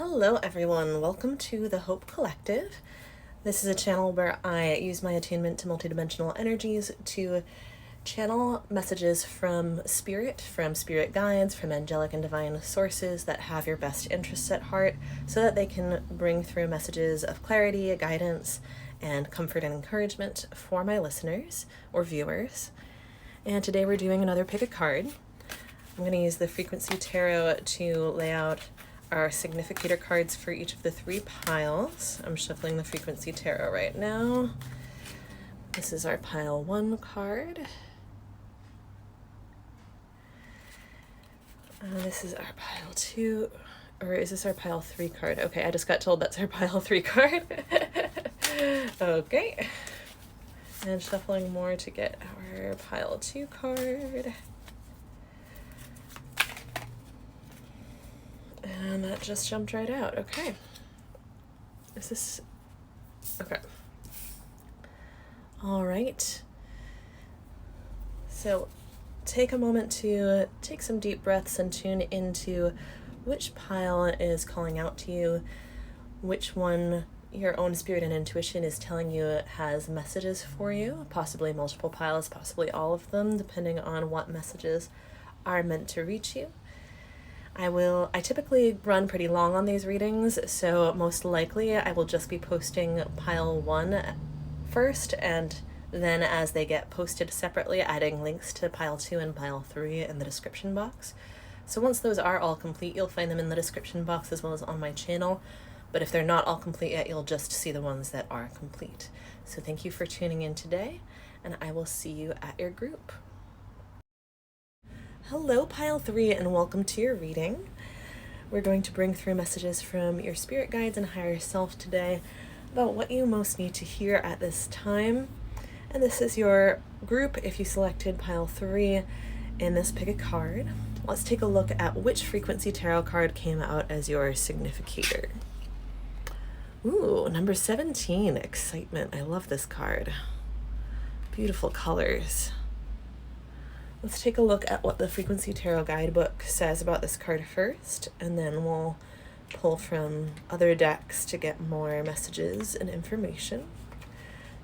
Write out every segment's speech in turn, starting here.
Hello everyone, welcome to the Hope Collective. This is a channel where I use my attunement to multidimensional energies to channel messages from spirit guides, from angelic and divine sources that have your best interests at heart, so that they can bring through messages of clarity, guidance, and comfort and encouragement for my listeners or viewers. And today we're doing another pick a card. I'm going to use the Frequency Tarot to lay out our significator cards for each of the three piles. I'm shuffling the Frequency Tarot right now. This is our pile 1 card. This is our pile 2, or is this our pile 3 card? Okay, I just got told that's our pile 3 card. Okay. And shuffling more to get our pile 2 card. And that just jumped right out. Okay. Is this... Okay. All right. So take a moment to take some deep breaths and tune into which pile is calling out to you, which one your own spirit and intuition is telling you has messages for you, possibly multiple piles, possibly all of them, depending on what messages are meant to reach you. I typically run pretty long on these readings, so most likely I will just be posting pile 1 first, and then as they get posted separately, adding links to pile 2 and pile 3 in the description box. So once those are all complete, you'll find them in the description box as well as on my channel, but if they're not all complete yet, you'll just see the ones that are complete. So thank you for tuning in today, and I will see you at your group. Hello, pile 3, and welcome to your reading. We're going to bring through messages from your spirit guides and higher self today about what you most need to hear at this time. And this is your group if you selected pile 3 in this pick a card. Let's take a look at which Frequency Tarot card came out as your significator. Ooh, number 17, Excitement. I love this card. Beautiful colors. Let's take a look at what the Frequency Tarot guidebook says about this card first, and then we'll pull from other decks to get more messages and information.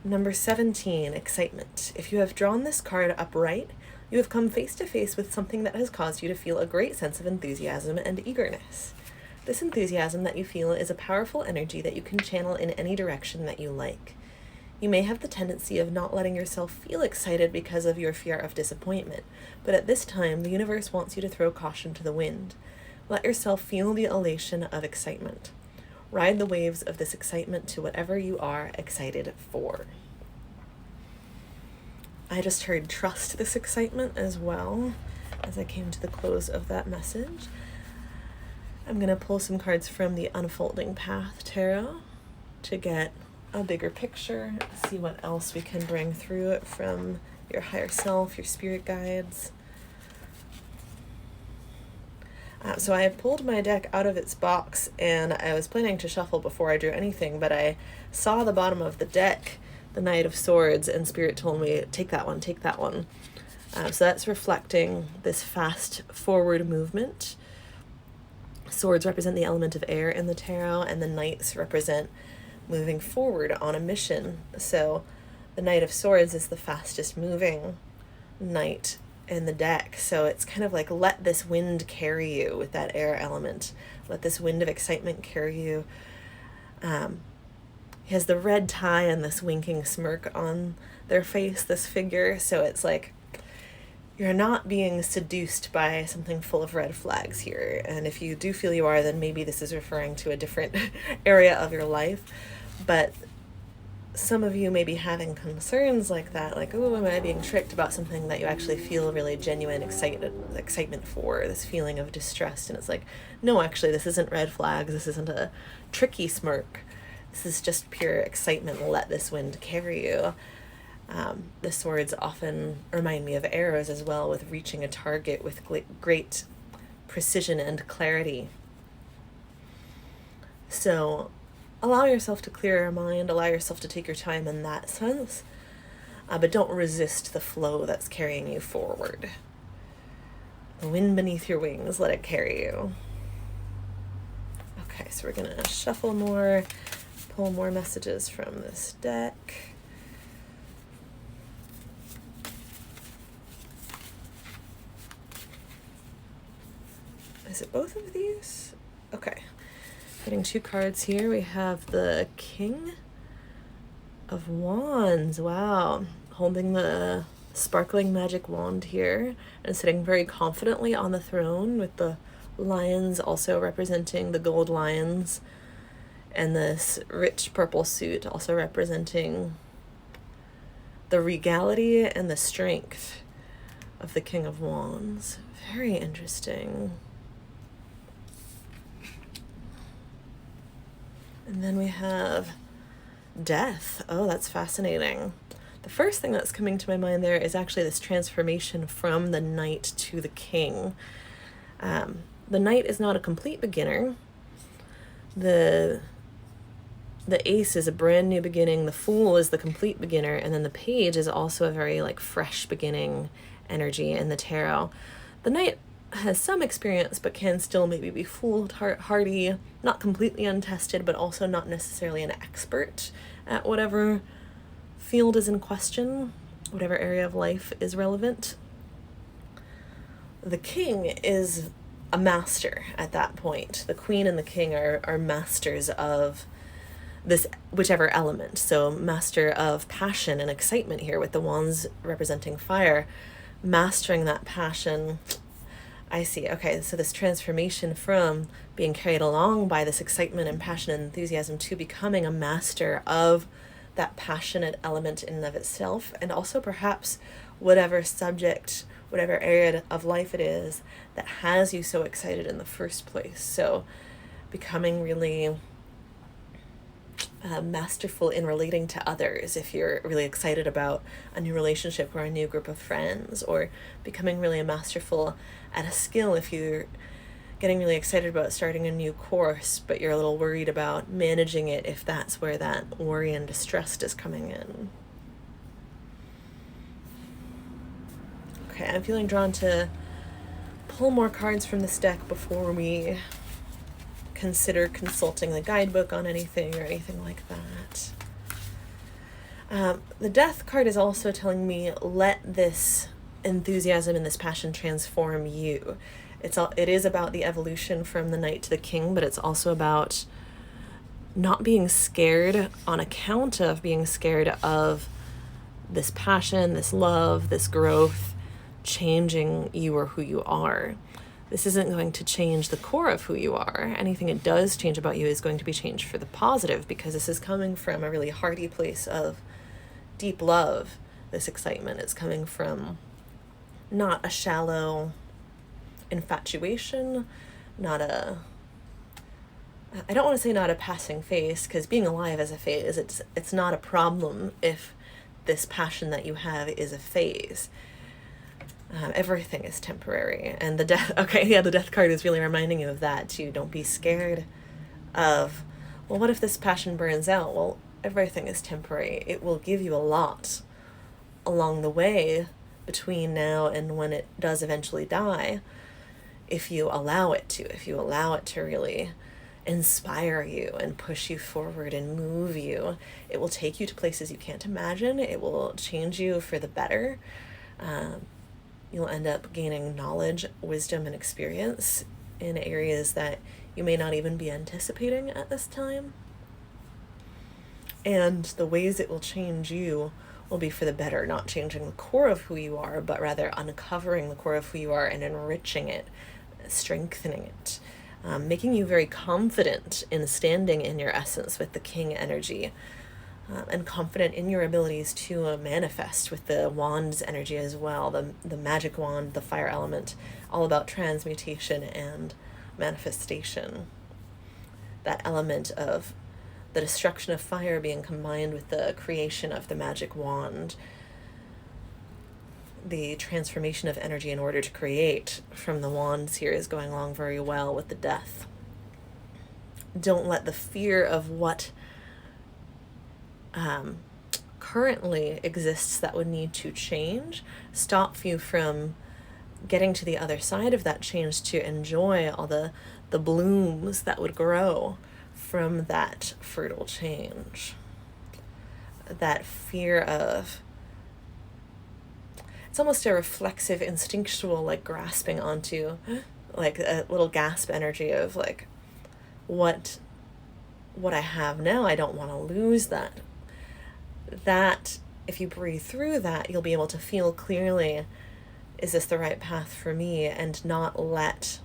Number 17, Excitement. If you have drawn this card upright, you have come face to face with something that has caused you to feel a great sense of enthusiasm and eagerness. This enthusiasm that you feel is a powerful energy that you can channel in any direction that you like. You may have the tendency of not letting yourself feel excited because of your fear of disappointment, but at this time, the universe wants you to throw caution to the wind. Let yourself feel the elation of excitement. Ride the waves of this excitement to whatever you are excited for. I just heard trust this excitement as well as I came to the close of that message. I'm going to pull some cards from the Unfolding Path Tarot to get a bigger picture, see what else we can bring through it from your higher self, your spirit guides. So I pulled my deck out of its box, and I was planning to shuffle before I drew anything, but I saw the bottom of the deck, the Knight of Swords, and Spirit told me, take that one, take that one. So that's reflecting this fast forward movement. Swords represent the element of air in the tarot, and the Knights represent moving forward on a mission. So the Knight of Swords is the fastest moving knight in the deck. So it's kind of like, let this wind carry you with that air element. Let this wind of excitement carry you. He has the red tie and this winking smirk on their face, this figure. So it's like, you're not being seduced by something full of red flags here. And if you do feel you are, then maybe this is referring to a different area of your life. But some of you may be having concerns like that, like, oh, am I being tricked about something that you actually feel really genuine excitement for, this feeling of distrust. And it's like, no, actually, this isn't red flags. This isn't a tricky smirk. This is just pure excitement. Let this wind carry you. The swords often remind me of arrows as well, with reaching a target with great precision and clarity. So allow yourself to clear your mind, allow yourself to take your time in that sense, but don't resist the flow that's carrying you forward. The wind beneath your wings, let it carry you. Okay. Okay, so we're going to shuffle more, pull more messages from this deck. Is it both of these? Okay. Getting 2 cards here. We have the King of Wands. Wow. Holding the sparkling magic wand here and sitting very confidently on the throne, with the lions also representing the gold lions, and this rich purple suit also representing the regality and the strength of the King of Wands. Very interesting. And then we have death. Oh, that's fascinating. The first thing that's coming to my mind there is actually this transformation from the knight to the king. The knight is not a complete beginner. The ace is a brand new beginning. The fool is the complete beginner. And then the page is also a very like fresh beginning energy in the tarot. The knight has some experience, but can still maybe be foolhardy, not completely untested, but also not necessarily an expert at whatever field is in question, whatever area of life is relevant. The king is a master at that point. The queen and the king are masters of this whichever element. So master of passion and excitement here, with the wands representing fire, mastering that passion. I see. Okay, so this transformation from being carried along by this excitement and passion and enthusiasm to becoming a master of that passionate element in and of itself, and also perhaps whatever subject, whatever area of life it is that has you so excited in the first place. So becoming really masterful in relating to others, if you're really excited about a new relationship or a new group of friends, or becoming really masterful at a skill if you're getting really excited about starting a new course, but you're a little worried about managing it, if that's where that worry and distrust is coming in. Okay, I'm feeling drawn to pull more cards from this deck before we consider consulting the guidebook on anything or anything like that. The death card is also telling me, let this enthusiasm and this passion transform you. It is about the evolution from the knight to the king, but it's also about not being scared on account of being scared of this passion, this love, this growth changing you or who you are. This isn't going to change the core of who you are. Anything it does change about you is going to be changed for the positive, because this is coming from a really hearty place of deep love. This excitement is coming from not a shallow infatuation, I don't want to say not a passing phase, because being alive is a phase. It's not a problem if this passion that you have is a phase. Everything is temporary, and the death card is really reminding you of that too. Don't be scared of, well, what if this passion burns out? Well, everything is temporary. It will give you a lot along the way between now and when it does eventually die, if you allow it to really inspire you and push you forward and move you. It will take you to places you can't imagine. It will change you for the better. You'll end up gaining knowledge, wisdom, and experience in areas that you may not even be anticipating at this time. And the ways it will change you will be for the better, not changing the core of who you are, but rather uncovering the core of who you are and enriching it, strengthening it, making you very confident in standing in your essence with the king energy, and confident in your abilities to manifest with the wand's energy as well, the magic wand, the fire element, all about transmutation and manifestation. That element of the destruction of fire being combined with the creation of the magic wand, the transformation of energy in order to create from the wands here is going along very well with the death. Don't let the fear of what currently exists that would need to change stop you from getting to the other side of that change to enjoy all the blooms that would grow from that fertile change. That fear of, it's almost a reflexive, instinctual, like grasping onto, like a little gasp energy of like, what I have now, I don't want to lose that. That, if you breathe through that, you'll be able to feel clearly, is this the right path for me? And not let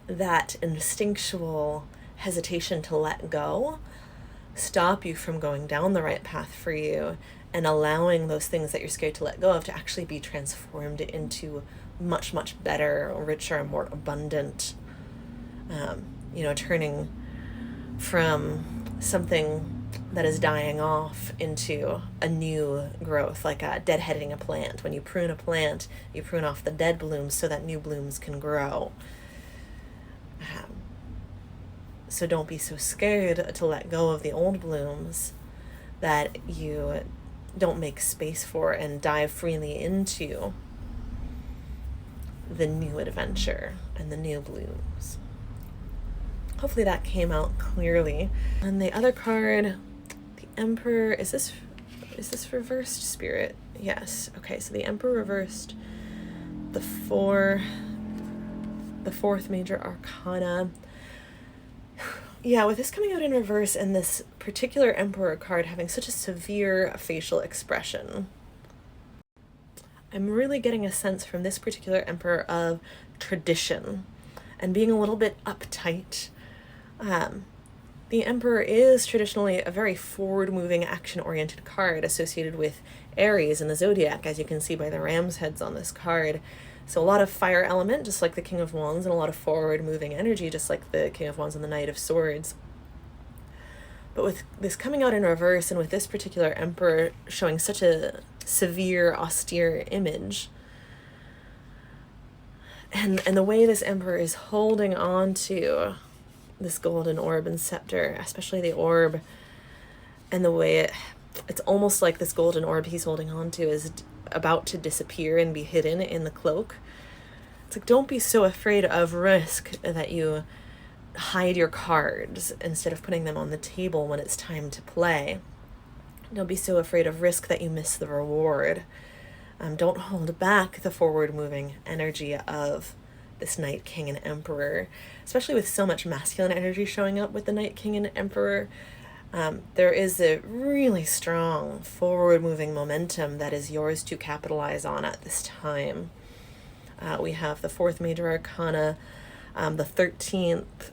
that instinctual hesitation to let go stop you from going down the right path for you, and allowing those things that you're scared to let go of to actually be transformed into much, much better, richer, more abundant, turning from something that is dying off into a new growth, like deadheading a plant. When you prune a plant, you prune off the dead blooms so that new blooms can grow. So don't be so scared to let go of the old blooms that you don't make space for and dive freely into the new adventure and the new blooms. Hopefully that came out clearly. And the other card, the Emperor, is this reversed, Spirit? Yes. Okay, so the Emperor reversed, the fourth major arcana. Yeah, with this coming out in reverse and this particular Emperor card having such a severe facial expression, I'm really getting a sense from this particular Emperor of tradition and being a little bit uptight. The Emperor is traditionally a very forward-moving, action-oriented card associated with Aries in the zodiac, as you can see by the ram's heads on this card. So a lot of fire element, just like the King of Wands, and a lot of forward-moving energy, just like the King of Wands and the Knight of Swords. But with this coming out in reverse, and with this particular Emperor showing such a severe, austere image, and the way this Emperor is holding on to this golden orb and scepter, especially the orb, and the way it's almost like this golden orb he's holding on to is about to disappear and be hidden in the cloak. It's like, don't be so afraid of risk that you hide your cards instead of putting them on the table when it's time to play. Don't be so afraid of risk that you miss the reward. Don't hold back the forward-moving energy of this Knight, King, and Emperor, especially with so much masculine energy showing up with the Knight, King, and Emperor. There is a really strong forward-moving momentum that is yours to capitalize on at this time. We have the fourth major arcana. The 13th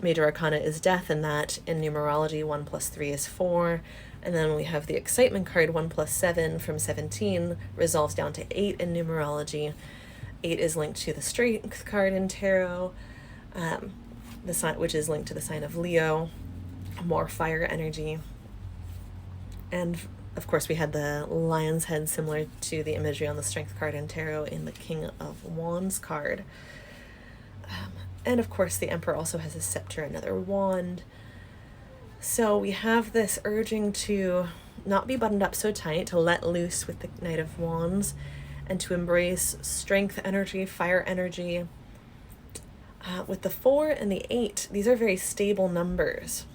major arcana is death, and that in numerology 1 + 3 is 4. And then we have the excitement card, 1 + 7 from 17 resolves down to 8 in numerology. 8 is linked to the strength card in tarot, the sign, which is linked to the sign of Leo, more fire energy. And of course we had the lion's head, similar to the imagery on the strength card in tarot in the King of Wands card. And of course the Emperor also has a scepter, another wand. So we have this urging to not be buttoned up so tight, to let loose with the Knight of Wands, and to embrace strength energy, fire energy. With the 4 and the 8, these are very stable numbers.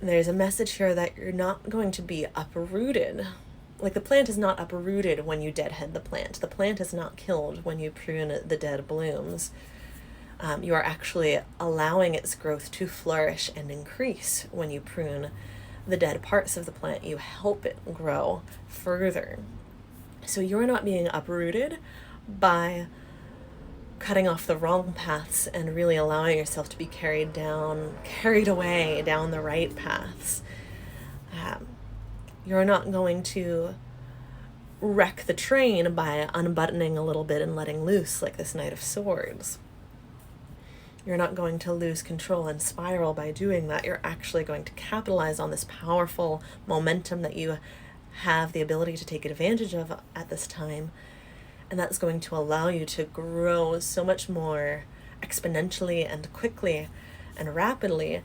There's a message here that you're not going to be uprooted. Like, the plant is not uprooted when you deadhead the plant. The plant is not killed when you prune the dead blooms. You are actually allowing its growth to flourish and increase when you prune the dead parts of the plant. You help it grow further. So you're not being uprooted by cutting off the wrong paths and really allowing yourself to be carried away down the right paths. You're not going to wreck the train by unbuttoning a little bit and letting loose like this Knight of Swords. You're not going to lose control and spiral by doing that. You're actually going to capitalize on this powerful momentum that you have the ability to take advantage of at this time. And that's going to allow you to grow so much more exponentially and quickly and rapidly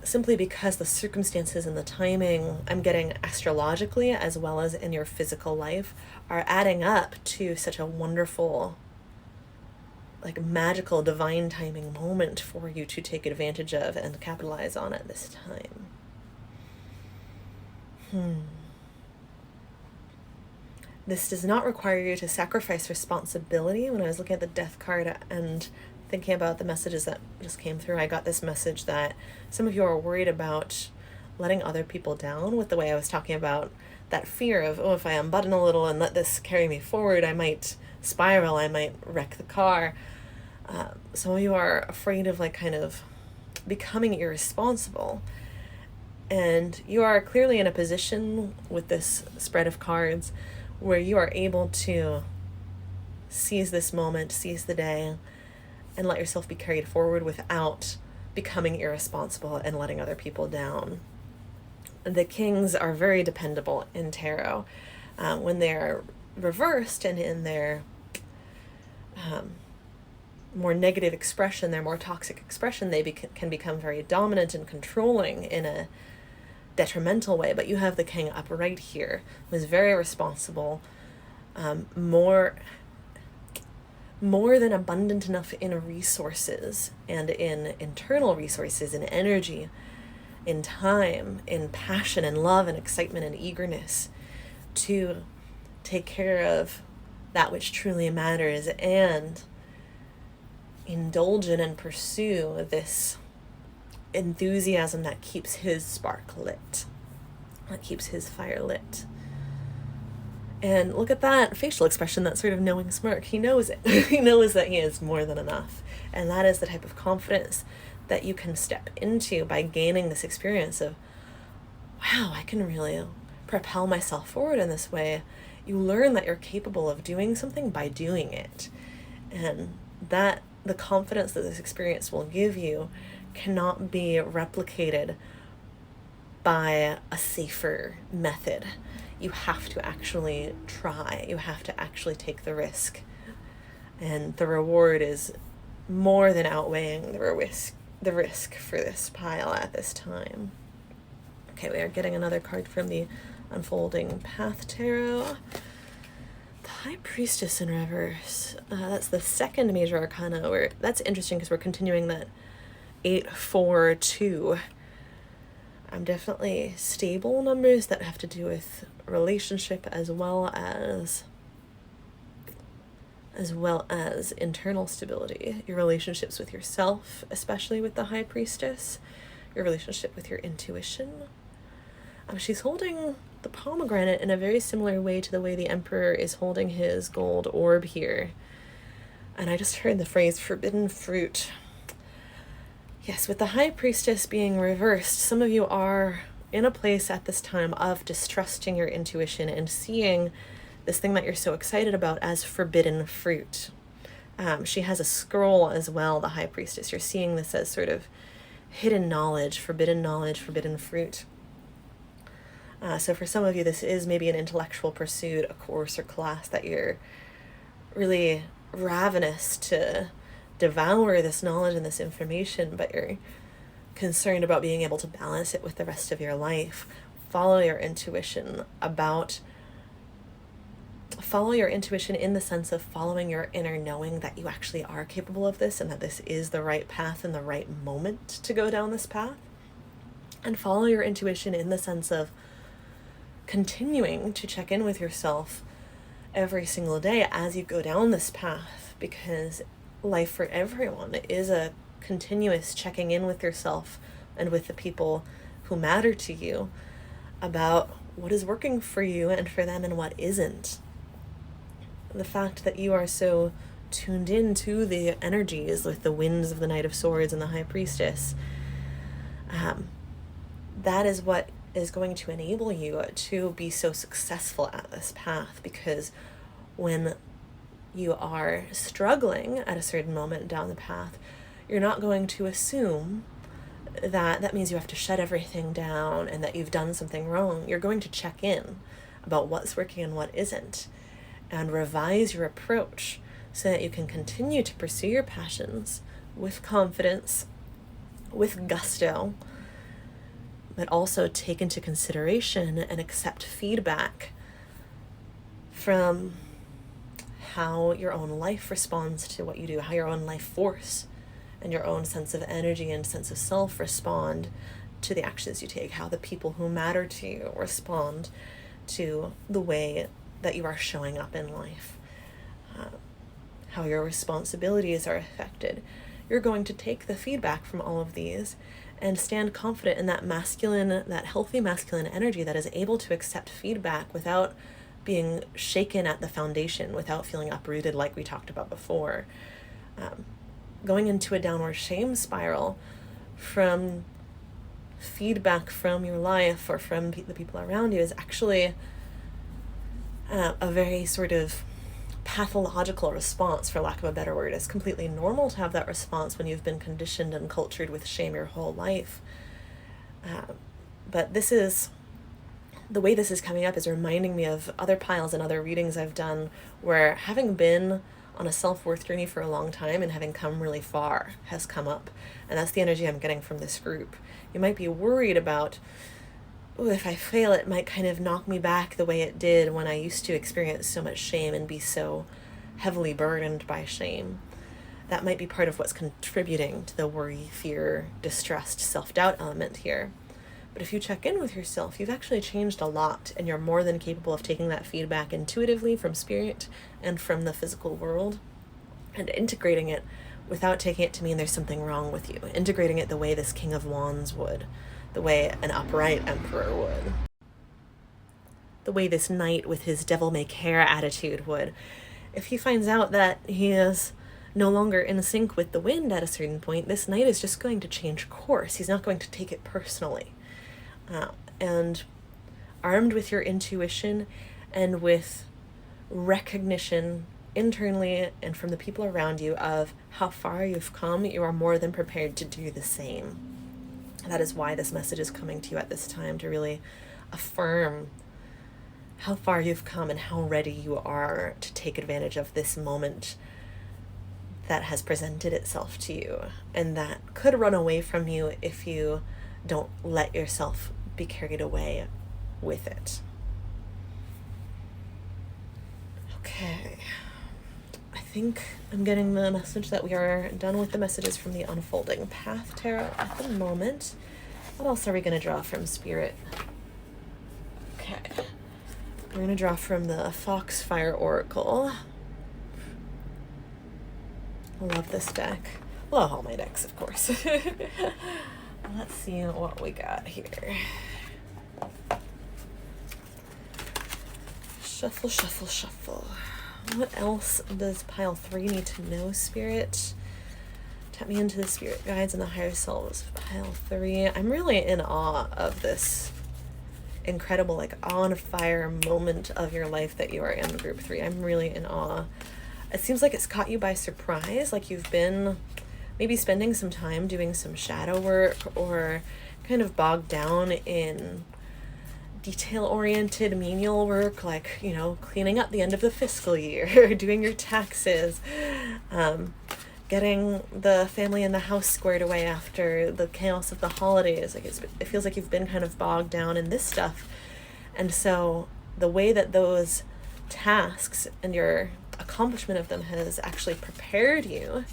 simply because the circumstances and the timing, I'm getting astrologically as well as in your physical life, are adding up to such a wonderful, like magical, divine timing moment for you to take advantage of and capitalize on at this time. This does not require you to sacrifice responsibility. When I was looking at the death card and thinking about the messages that just came through, I got this message that some of you are worried about letting other people down with the way I was talking about that fear of, oh, if I unbutton a little and let this carry me forward, I might spiral, I might wreck the car. Some of you are afraid of like kind of becoming irresponsible. And you are clearly in a position with this spread of cards where you are able to seize this moment, seize the day, and let yourself be carried forward without becoming irresponsible and letting other people down. The kings are very dependable in tarot. When they're reversed and in their more negative expression, their more toxic expression, they can become very dominant and controlling in a detrimental way. But you have the king upright here, who is very responsible, more than abundant enough in resources and in internal resources, in energy, in time, in passion and love and excitement and eagerness to take care of that which truly matters and indulge in and pursue this enthusiasm that keeps his spark lit, that keeps his fire lit. And look at that facial expression, that sort of knowing smirk. He knows it. He knows that he is more than enough. And that is the type of confidence that you can step into by gaining this experience of, wow, I can really propel myself forward in this way. You learn that you're capable of doing something by doing it. And that the confidence that this experience will give you cannot be replicated by a safer method. You have to actually try. You have to actually take the risk. And the reward is more than outweighing the risk for this pile at this time. Okay, we are getting another card from the Unfolding Path Tarot. The High Priestess in reverse. That's the second major arcana. That's interesting because we're continuing that 8-4-2. I'm definitely stable numbers that have to do with relationship as well as internal stability. Your relationships with yourself, especially with the High Priestess. Your relationship with your intuition. She's holding the pomegranate in a very similar way to the way the Emperor is holding his gold orb here. And I just heard the phrase forbidden fruit. Yes, with the High Priestess being reversed, some of you are in a place at this time of distrusting your intuition and seeing this thing that you're so excited about as forbidden fruit. She has a scroll as well, the High Priestess. You're seeing this as sort of hidden knowledge, forbidden fruit. So for some of you, this is maybe an intellectual pursuit, a course or class that you're really ravenous to devour this knowledge and this information, but you're concerned about being able to balance it with the rest of your life. Follow your intuition in the sense of following your inner knowing that you actually are capable of this and that this is the right path and the right moment to go down this path. And follow your intuition in the sense of continuing to check in with yourself every single day as you go down this path, because life for everyone is a continuous checking in with yourself and with the people who matter to you about what is working for you and for them and what isn't. The fact that you are so tuned in to the energies with the winds of the Knight of Swords and the High Priestess, that is what is going to enable you to be so successful at this path. Because when you are struggling at a certain moment down the path, you're not going to assume that means you have to shut everything down and that you've done something wrong. You're going to check in about what's working and what isn't, and revise your approach so that you can continue to pursue your passions with confidence, with gusto, but also take into consideration and accept feedback from how your own life responds to what you do, how your own life force and your own sense of energy and sense of self respond to the actions you take, how the people who matter to you respond to the way that you are showing up in life, how your responsibilities are affected. You're going to take the feedback from all of these and stand confident in that masculine, that healthy masculine energy that is able to accept feedback without being shaken at the foundation, without feeling uprooted like we talked about before. Going into a downward shame spiral from feedback from your life or from the people around you is actually a very sort of pathological response, for lack of a better word. It's completely normal to have that response when you've been conditioned and cultured with shame your whole life. But this is, the way this is coming up is reminding me of other piles and other readings I've done where having been on a self-worth journey for a long time and having come really far has come up. And that's the energy I'm getting from this group. You might be worried about, oh, if I fail, it might kind of knock me back the way it did when I used to experience so much shame and be so heavily burdened by shame. That might be part of what's contributing to the worry, fear, distrust, self-doubt element here. But if you check in with yourself, you've actually changed a lot, and you're more than capable of taking that feedback intuitively from spirit and from the physical world and integrating it without taking it to mean there's something wrong with you, integrating it the way this King of Wands would, the way an upright emperor would, the way this knight with his devil may care attitude would. If he finds out that he is no longer in sync with the wind at a certain point, this knight is just going to change course. He's not going to take it personally. And armed with your intuition and with recognition internally and from the people around you of how far you've come, you are more than prepared to do the same. That is why this message is coming to you at this time, to really affirm how far you've come and how ready you are to take advantage of this moment that has presented itself to you and that could run away from you if you don't let yourself be carried away with it. Okay. I think I'm getting the message that we are done with the messages from the Unfolding Path Tarot at the moment. What else are we going to draw from Spirit? Okay. We're going to draw from the Foxfire Oracle. I love this deck. Love all my decks, of course. Let's see what we got here. Shuffle, shuffle, shuffle. What else does pile 3 need to know, Spirit? Tap me into the spirit guides and the higher selves of pile 3. I'm really in awe of this incredible, like, on fire moment of your life that you are in group 3. I'm really in awe. It seems like it's caught you by surprise, like you've been maybe spending some time doing some shadow work or kind of bogged down in detail-oriented menial work, like, you know, cleaning up the end of the fiscal year, doing your taxes, getting the family and the house squared away after the chaos of the holidays. Like, it feels like you've been kind of bogged down in this stuff. And so the way that those tasks and your accomplishment of them has actually prepared you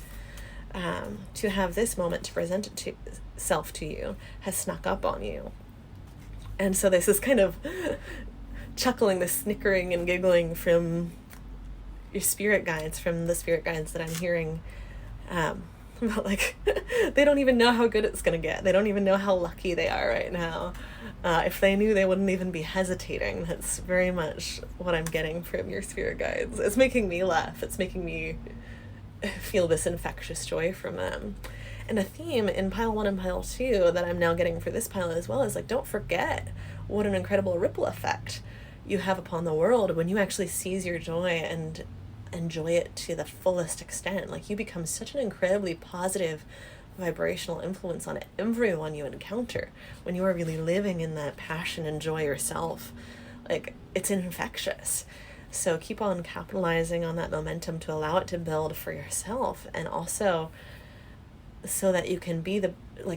to have this moment to present itself to you has snuck up on you. And so there's this kind of chuckling, this snickering and giggling from your spirit guides, from the spirit guides that I'm hearing, about, like, they don't even know how good it's going to get. They don't even know how lucky they are right now. If they knew, they wouldn't even be hesitating. That's very much what I'm getting from your spirit guides. It's making me laugh. It's making me feel this infectious joy from them. And a theme in pile 1 and pile 2 that I'm now getting for this pile as well is, like, don't forget what an incredible ripple effect you have upon the world when you actually seize your joy and enjoy it to the fullest extent. Like, you become such an incredibly positive vibrational influence on everyone you encounter when you are really living in that passion and joy yourself. Like, it's infectious. So keep on capitalizing on that momentum to allow it to build for yourself, and also so that you can be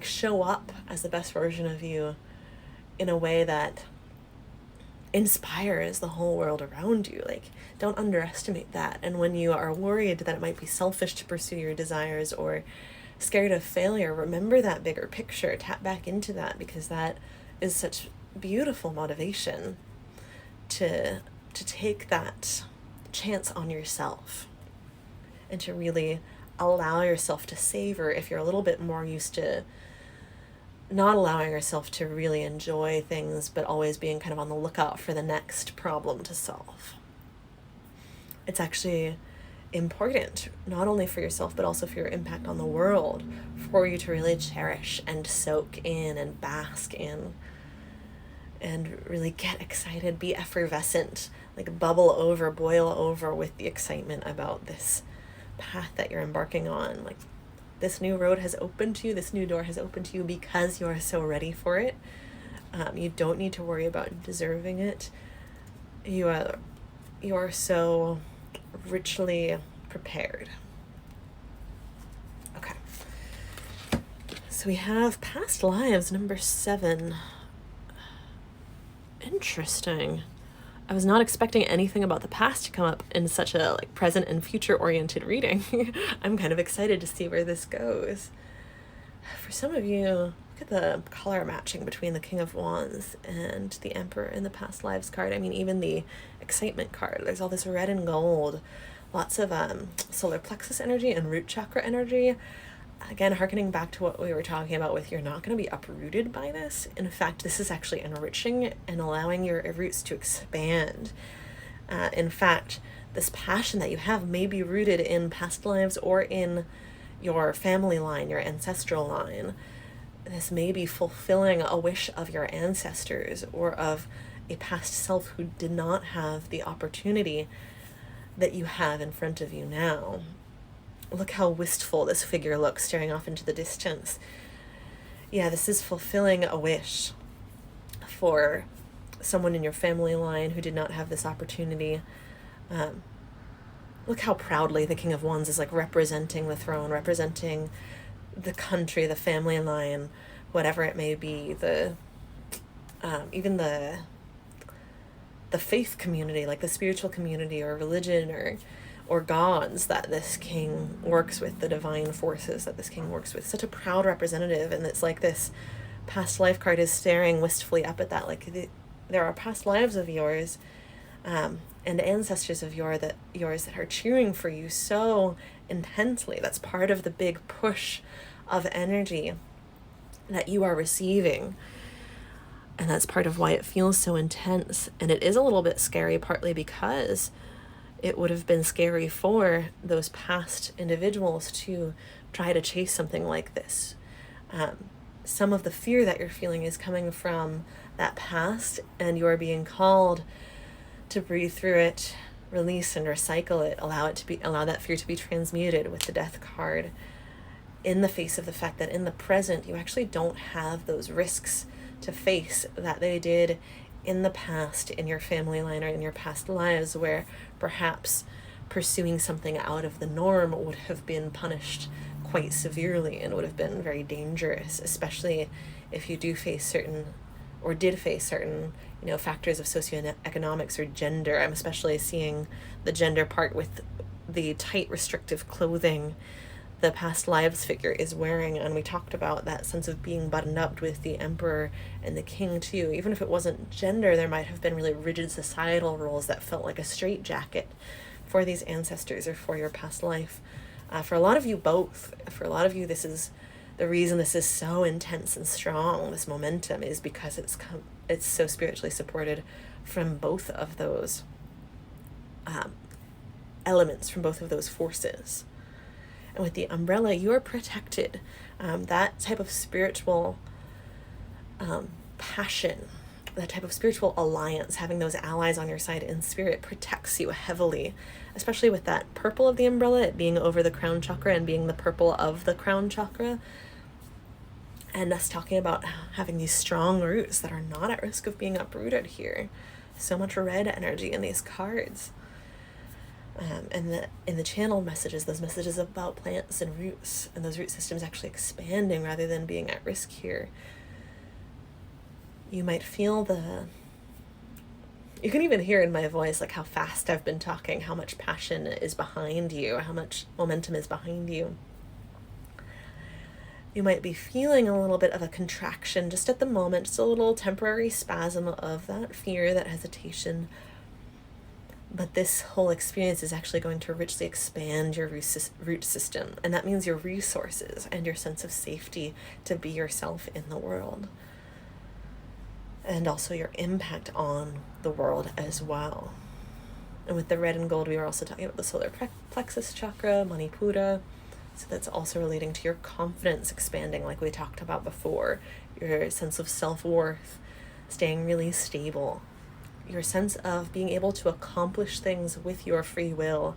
show up as the best version of you in a way that inspires the whole world around you. Like, don't underestimate that. And when you are worried that it might be selfish to pursue your desires or scared of failure, remember that bigger picture. Tap back into that, because that is such beautiful motivation to take that chance on yourself and to really allow yourself to savor. If you're a little bit more used to not allowing yourself to really enjoy things, but always being kind of on the lookout for the next problem to solve, it's actually important, not only for yourself, but also for your impact on the world, for you to really cherish and soak in and bask in and really get excited, be effervescent, like bubble over, boil over with the excitement about this path that you're embarking on. Like, this new road has opened to you, this new door has opened to you because you are so ready for it. You don't need to worry about deserving it. You are so richly prepared. Okay. So we have past lives, number 7. Interesting. I was not expecting anything about the past to come up in such a present and future oriented reading. I'm kind of excited to see where this goes. For some of you, look at the color matching between the King of Wands and the Emperor in the past lives card. I mean, even the excitement card, there's all this red and gold, lots of solar plexus energy and root chakra energy. Again, harkening back to what we were talking about with, you're not going to be uprooted by this. In fact, this is actually enriching and allowing your roots to expand. In fact, this passion that you have may be rooted in past lives or in your family line, your ancestral line. This may be fulfilling a wish of your ancestors or of a past self who did not have the opportunity that you have in front of you now. Look how wistful this figure looks, staring off into the distance. Yeah, this is fulfilling a wish for someone in your family line who did not have this opportunity. Look how proudly the King of Wands is representing the throne, representing the country, the family line, whatever it may be, even the faith community, the spiritual community or religion or gods that this king works with, the divine forces that this king works with. Such a proud representative, and it's this past life card is staring wistfully up at that. There are past lives of yours and ancestors of yours that are cheering for you so intensely. That's part of the big push of energy that you are receiving. And that's part of why it feels so intense. And it is a little bit scary, partly because it would have been scary for those past individuals to try to chase something like this. Some of the fear that you're feeling is coming from that past, and you're being called to breathe through it, release and recycle it, allow that fear to be transmuted with the Death card, in the face of the fact that in the present you actually don't have those risks to face that they did in the past, in your family line or in your past lives, where perhaps pursuing something out of the norm would have been punished quite severely and would have been very dangerous, especially if you did face certain factors of socioeconomics or gender. I'm especially seeing the gender part with the tight restrictive clothing the past lives figure is wearing, and we talked about that sense of being buttoned up with the Emperor and the King too. Even if it wasn't gender, there might have been really rigid societal roles that felt like a straitjacket for these ancestors or for your past life. For a lot of you, both. For a lot of you, this is the reason this is so intense and strong. This momentum is because it's so spiritually supported from both of those elements, from both of those forces. And with the umbrella, you are protected. That type of spiritual passion, that type of spiritual alliance, having those allies on your side in spirit protects you heavily, especially with that purple of the umbrella, it being over the crown chakra and being the purple of the crown chakra. And us talking about having these strong roots that are not at risk of being uprooted here. So much red energy in these cards. And in the channel messages, those messages about plants and roots, and those root systems actually expanding rather than being at risk here. You might feel you can even hear in my voice like how fast I've been talking, how much passion is behind you, how much momentum is behind you. You might be feeling a little bit of a contraction just at the moment, just a little temporary spasm of that fear, that hesitation. But this whole experience is actually going to richly expand your root system, and that means your resources and your sense of safety to be yourself in the world. And also your impact on the world as well. And with the red and gold, we were also talking about the solar plexus chakra, Manipura. So that's also relating to your confidence expanding, like we talked about before, your sense of self-worth, staying really stable, your sense of being able to accomplish things with your free will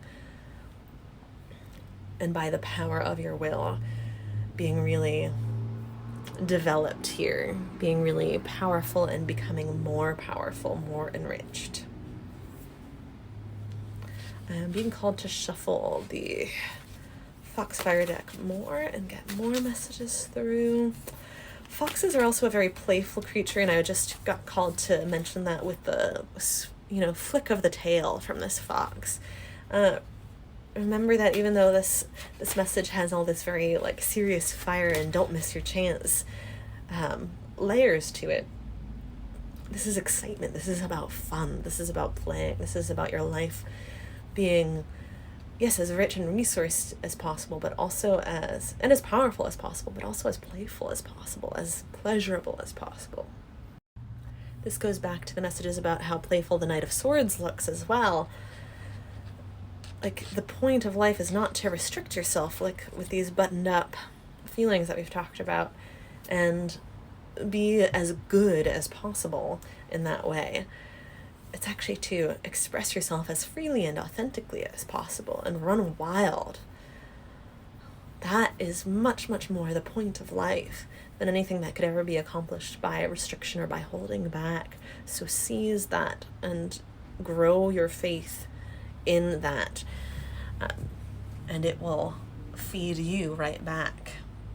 and by the power of your will, being really developed here, being really powerful and becoming more powerful, more enriched. I'm being called to shuffle the Foxfire deck more and get more messages through. Foxes are also a very playful creature, and I just got called to mention that with the, flick of the tail from this fox. Remember that even though this message has all this very serious fire and don't miss your chance layers to it, this is excitement. This is about fun. This is about playing. This is about your life being, yes, as rich and resourced as possible, but also as powerful as possible, but also as playful as possible, as pleasurable as possible. This goes back to the messages about how playful the Knight of Swords looks as well. The point of life is not to restrict yourself, with these buttoned up feelings that we've talked about, and be as good as possible in that way. It's actually to express yourself as freely and authentically as possible and run wild. That is much, much more the point of life than anything that could ever be accomplished by restriction or by holding back. So seize that and grow your faith in that, and it will feed you right back.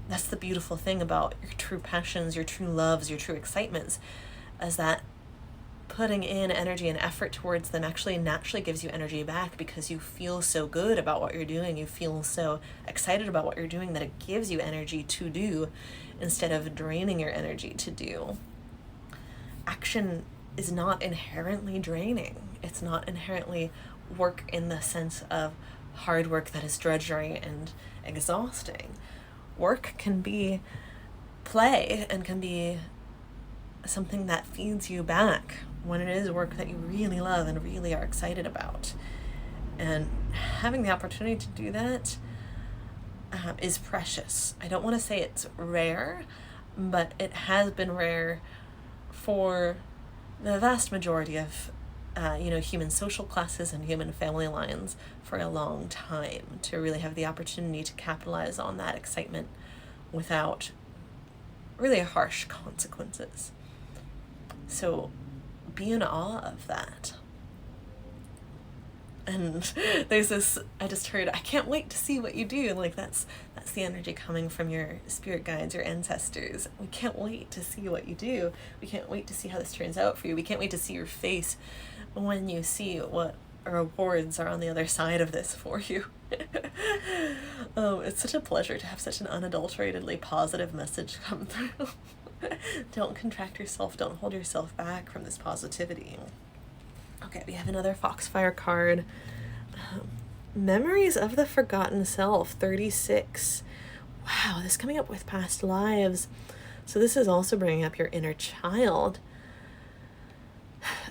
That's the beautiful thing about your true passions, your true loves, your true excitements, is that putting in energy and effort towards them actually naturally gives you energy back, because you feel so good about what you're doing. You feel so excited about what you're doing that it gives you energy to do instead of draining your energy to do. Action is not inherently draining. It's not inherently work in the sense of hard work that is drudgery and exhausting. Work can be play and can be something that feeds you back when it is work that you really love and really are excited about. And having the opportunity to do that is precious. I don't want to say it's rare, but it has been rare for the vast majority of human social classes and human family lines for a long time, to really have the opportunity to capitalize on that excitement without really harsh consequences. So be in awe of that. And there's this, I just heard, I can't wait to see what you do. That's the energy coming from your spirit guides, your ancestors. We can't wait to see what you do. We can't wait to see how this turns out for you. We can't wait to see your face when you see what rewards are on the other side of this for you. It's such a pleasure to have such an unadulteratedly positive message come through. Don't contract yourself. Don't hold yourself back from this positivity. Okay, we have another Foxfire card. Memories of the Forgotten Self, 36. Wow, this is coming up with past lives. So this is also bringing up your inner child,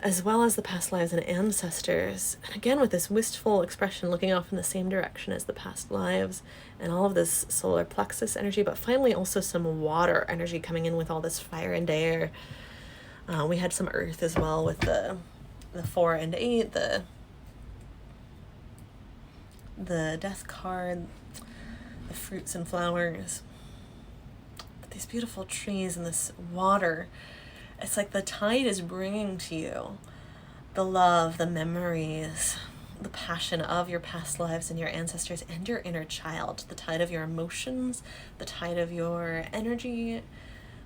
as well as the past lives and ancestors. And again, with this wistful expression looking off in the same direction as the past lives, and all of this solar plexus energy, but finally also some water energy coming in with all this fire and air. We had some earth as well with the 4 and 8, the death card, the fruits and flowers. But these beautiful trees and this water, it's like the tide is bringing to you the love, the memories, the passion of your past lives and your ancestors and your inner child, the tide of your emotions, the tide of your energy,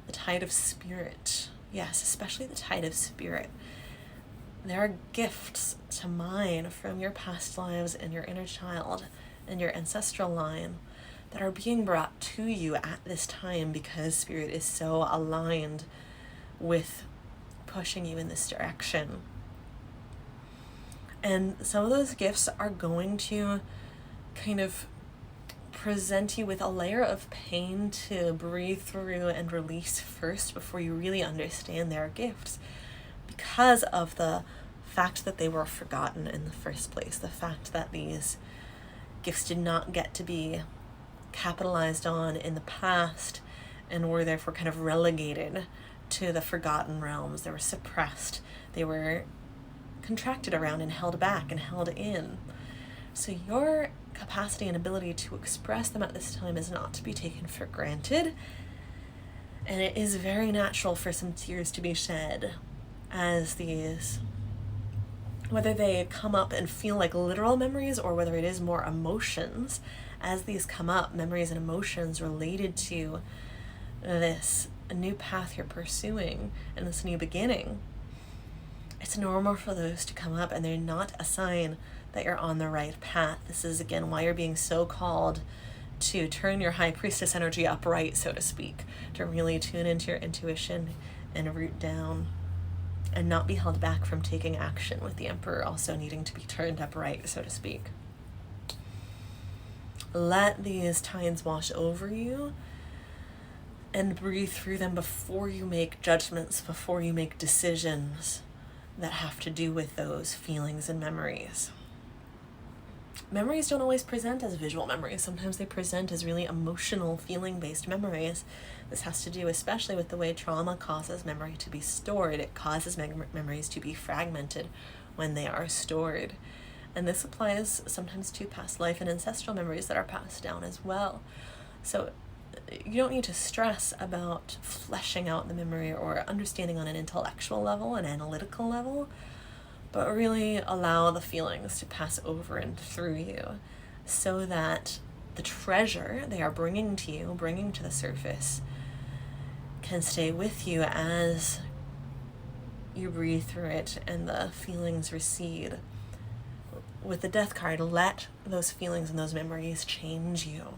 the tide of spirit, Yes, especially the tide of spirit. There are gifts to mine from your past lives and your inner child and your ancestral line that are being brought to you at this time because spirit is so aligned with pushing you in this direction. And some of those gifts are going to kind of present you with a layer of pain to breathe through and release first before you really understand their gifts, because of the fact that they were forgotten in the first place, the fact that these gifts did not get to be capitalized on in the past and were therefore kind of relegated to the forgotten realms. They were suppressed, they were contracted around and held back and held in. So your capacity and ability to express them at this time is not to be taken for granted, and it is very natural for some tears to be shed as these, whether they come up and feel like literal memories or whether it is more emotions, as these come up, memories and emotions related to this new path you're pursuing and this new beginning. It's normal for those to come up, and they're not a sign that you're on the right path. This is, again, why you're being so called to turn your high priestess energy upright, so to speak, to really tune into your intuition and root down and not be held back from taking action, with the Emperor also needing to be turned upright, so to speak. Let these tides wash over you and breathe through them before you make judgments, before you make decisions that have to do with those feelings and memories. Memories don't always present as visual memories. Sometimes they present as really emotional, feeling-based memories. This has to do especially with the way trauma causes memory to be stored. It causes memories to be fragmented when they are stored. And this applies sometimes to past life and ancestral memories that are passed down as well. So you don't need to stress about fleshing out the memory or understanding on an intellectual level, an analytical level, but really allow the feelings to pass over and through you so that the treasure they are bringing to you, bringing to the surface, can stay with you as you breathe through it and the feelings recede. With the Death card, let those feelings and those memories change you.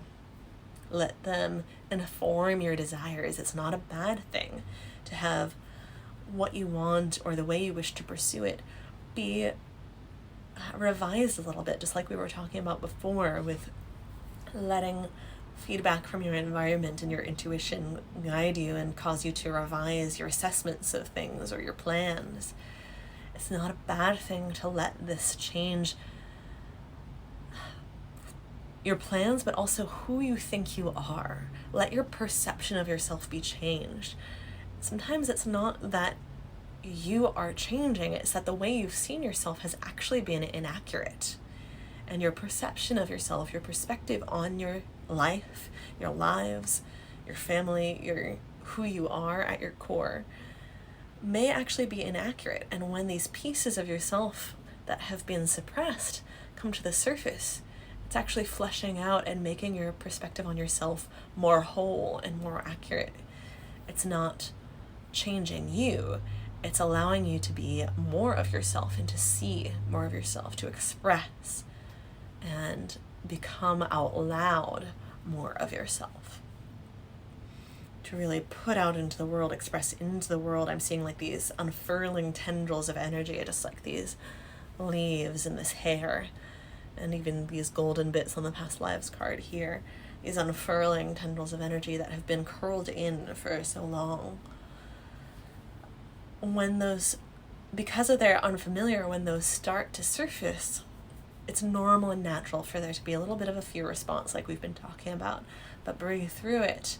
Let them inform your desires. It's not a bad thing to have what you want or the way you wish to pursue it be revised a little bit, just like we were talking about before, with letting feedback from your environment and your intuition guide you and cause you to revise your assessments of things or your plans. It's not a bad thing to let this change your plans, but also who you think you are. Let your perception of yourself be changed. Sometimes it's not that you are changing, it's that the way you've seen yourself has actually been inaccurate. And your perception of yourself, your perspective on your life, your lives, your family, your who you are at your core may actually be inaccurate. And when these pieces of yourself that have been suppressed come to the surface, it's actually fleshing out and making your perspective on yourself more whole and more accurate. It's not changing you. It's allowing you to be more of yourself and to see more of yourself, to express and become out loud more of yourself. To really put out into the world, express into the world. I'm seeing like these unfurling tendrils of energy, just like these leaves in this hair, and even these golden bits on the past lives card here, these unfurling tendrils of energy that have been curled in for so long. When those, because of their unfamiliar, when those start to surface, it's normal and natural for there to be a little bit of a fear response like we've been talking about, but breathe through it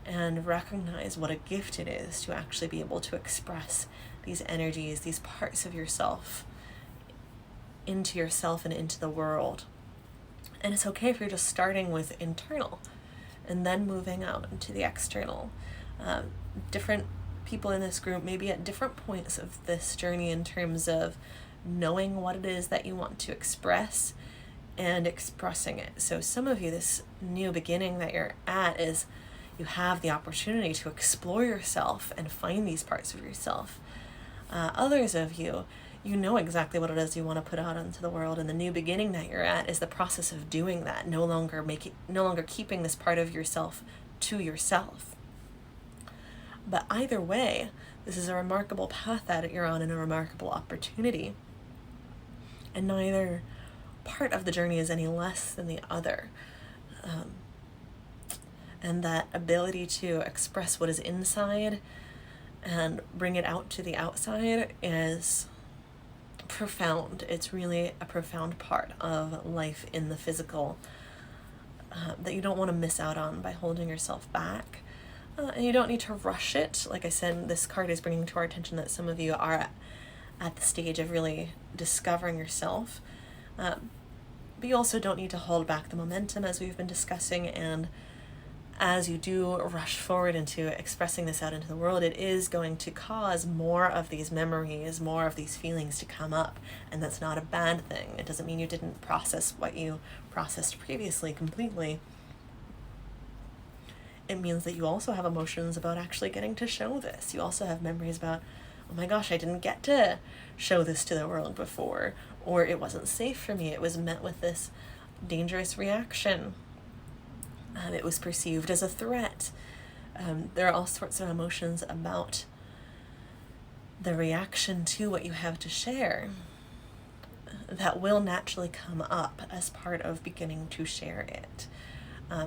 and recognize what a gift it is to actually be able to express these energies, these parts of yourself into yourself and into the world. And it's okay if you're just starting with internal and then moving out into the external. Different people in this group may be at different points of this journey in terms of knowing what it is that you want to express and expressing it. So some of you, this new beginning that you're at is you have the opportunity to explore yourself and find these parts of yourself. Others of you, you know exactly what it is you want to put out into the world, and the new beginning that you're at is the process of doing that, no longer keeping this part of yourself to yourself. But either way, this is a remarkable path that you're on and a remarkable opportunity. And neither part of the journey is any less than the other. And that ability to express what is inside and bring it out to the outside is profound. It's really a profound part of life in the physical that you don't want to miss out on by holding yourself back. And you don't need to rush it. Like I said, this card is bringing to our attention that some of you are at the stage of really discovering yourself. But you also don't need to hold back the momentum, as we've been discussing, and as you do rush forward into expressing this out into the world, it is going to cause more of these memories, more of these feelings to come up, and that's not a bad thing. It doesn't mean you didn't process what you processed previously completely. It means that you also have emotions about actually getting to show this. You also have memories about, oh my gosh, I didn't get to show this to the world before, or it wasn't safe for me. It was met with this dangerous reaction. It was perceived as a threat. There are all sorts of emotions about the reaction to what you have to share that will naturally come up as part of beginning to share it.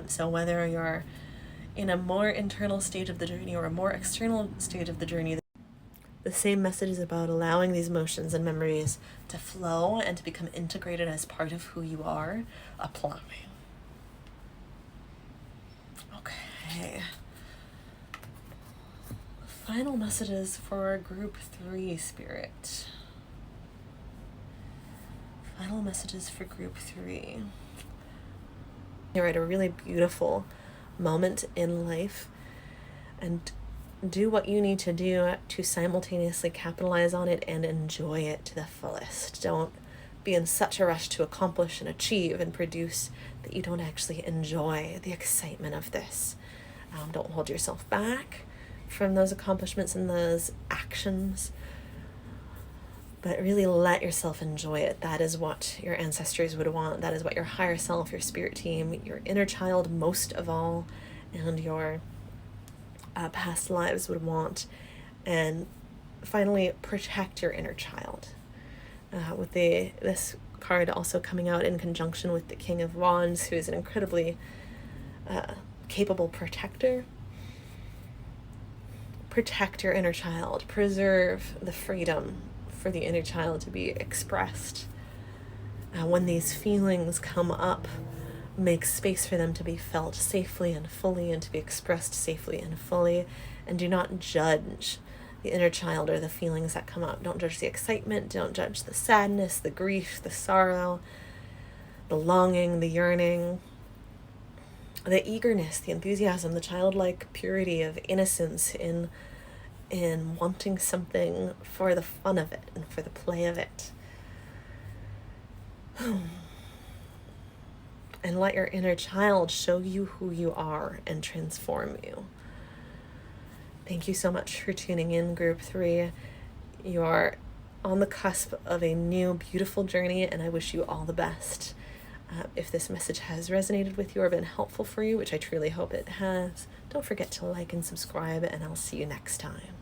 So whether you're in a more internal stage of the journey or a more external stage of the journey, the same message is about allowing these emotions and memories to flow and to become integrated as part of who you are. Apply. Okay. Final messages for group 3, Spirit. Final messages for group 3. You're at a really beautiful moment in life, and do what you need to do to simultaneously capitalize on it and enjoy it to the fullest. Don't be in such a rush to accomplish and achieve and produce that you don't actually enjoy the excitement of this. Don't hold yourself back from those accomplishments and those actions, but really let yourself enjoy it. That is what your ancestors would want. That is what your higher self, your spirit team, your inner child most of all, and your past lives would want. And finally, protect your inner child. With this card also coming out in conjunction with the King of Wands, who is an incredibly capable protector. Protect your inner child. Preserve the freedom for the inner child to be expressed. When these feelings come up, make space for them to be felt safely and fully and to be expressed safely and fully. And do not judge the inner child or the feelings that come up. Don't judge the excitement. Don't judge the sadness, the grief, the sorrow, the longing, the yearning, the eagerness, the enthusiasm, the childlike purity of innocence in wanting something for the fun of it and for the play of it. And let your inner child show you who you are and transform you. Thank you so much for tuning in, Group 3. You are on the cusp of a new, beautiful journey, and I wish you all the best. If this message has resonated with you or been helpful for you, which I truly hope it has, don't forget to like and subscribe, and I'll see you next time.